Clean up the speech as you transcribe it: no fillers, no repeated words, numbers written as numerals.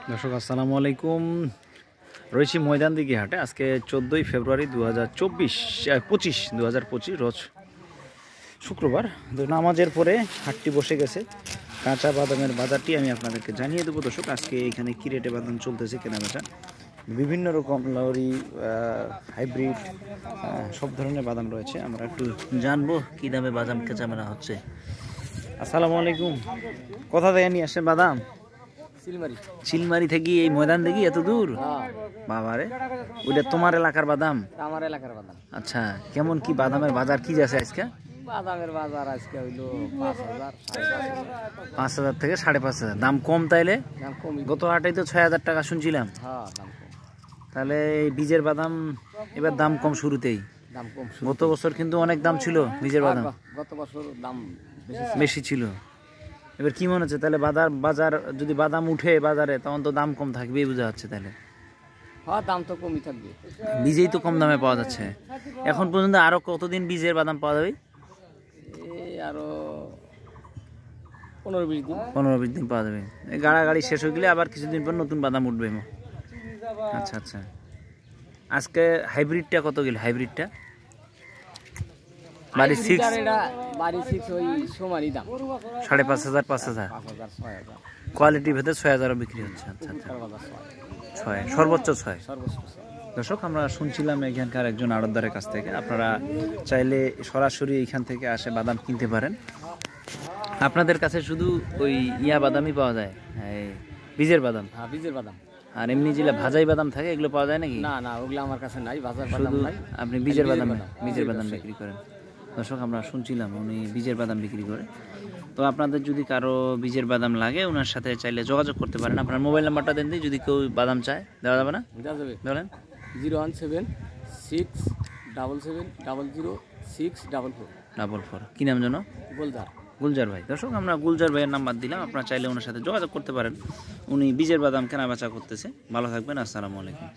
দর্শক আসসালামু আলাইকুম। রয়েছি ময়দান দিঘি হাটে। আজকে 14ই ফেব্রুয়ারি 2025 রোজ শুক্রবার। নামাজের পরে হাটটি বসে গেছে। কাঁচা বাদামের বাজারটি আমি আপনাদেরকে জানিয়ে দেবো। দর্শক আজকে এখানে কি রেটে বাদাম চলতেছে কেনাবেচা, বিভিন্ন রকম লরি, হাইব্রিড, সব ধরনের বাদাম রয়েছে। আমরা একটু জানবো কী দামে বাদাম কেনাবেচা হচ্ছে। আসসালামু আলাইকুম। কোথা থেকে নিয়ে আসছেন বাদাম? চিলমারি থেকে এই ময়দান দেখি এত দূর? বাবারে, ওইটা তোমার এলাকার বাদাম? আমার এলাকার বাদাম। আচ্ছা, কেমন কি বাদামের বাজার কি যাচ্ছে আজকে? বাদামের বাজার আজকে হইলো 5,000, 5,000 থেকে 5,500। দাম কম তাইলে? দাম কম। গত হাটেই তো 6,000 টাকা শুনছিলাম। হ্যাঁ, দাম কম। তাহলে এই বীজের বাদাম এবার দাম কম শুরুতেই? দাম কম। গত বছর কিন্তু অনেক দাম ছিল বীজের বাদাম, গত বছর দাম বেশি ছিল। এবার কি মনে হচ্ছে তাহলে বাজার যদি বাদাম উঠে বাজারে তখন তো দাম কম থাকবেই বোঝা যাচ্ছে। তাহলে হ্যাঁ, দাম তো কমই থাকবে। বীজেই তো কম দামে পাওয়া যাচ্ছে। এখন পর্যন্ত আরো কতদিন বীজের বাদাম পাওয়া যাবে? আরো 15-20 দিন। 15-20 দিন পাওয়া যাবে। গাড়াগাড়ি শেষ হয়ে গেলে আবার কিছুদিন পর নতুন বাদাম উঠবে। আচ্ছা আচ্ছা। আজকে হাইব্রিডটা কত গেল? হাইব্রিডটা বাড়ি 6 ওই সমানই দাম। 5,500, 5,000, 6,000। কোয়ালিটি ভেদে 6,000 বিক্রি হচ্ছে। আচ্ছা আচ্ছা, 6, সর্বোচ্চ 6। দর্শক আমরা শুনছিলাম এখানকার একজন আড়তদারের কাছ থেকে। আপনারা চাইলে সরাসরি এখান থেকে আসে বাদাম কিনতে পারেন। আপনাদের কাছে শুধু ওই বাদামই পাওয়া যায়, বীজের বাদাম? হ্যাঁ, বীজের বাদাম। আর এমনি যেগুলো ভাজাই বাদাম থাকে এগুলো পাওয়া যায় নাকি? না না, ওগুলো আমার কাছে নাই। বাজার বাদাম নাই। আপনি বীজের বাদাম বিক্রি করেন। দর্শক আমরা শুনছিলাম উনি বীজের বাদাম বিক্রি করে। তো আপনাদের যদি কারো বীজের বাদাম লাগে ওনার সাথে চাইলে যোগাযোগ করতে পারেন। আপনার মোবাইল নাম্বারটা দেন দিই, যদি কেউ বাদাম চায় দেওয়া যাবে না? দেওয়া যাবে। বলেন। 01767000644। কি নাম জানো? গুলজার ভাই। দর্শক আমরা গুলজার ভাইয়ের নাম্বার দিলাম, আপনারা চাইলে ওনার সাথে যোগাযোগ করতে পারেন। উনি বীজের বাদাম কেনা বেচা করতেছে। ভালো থাকবেন। আসসালামু আলাইকুম।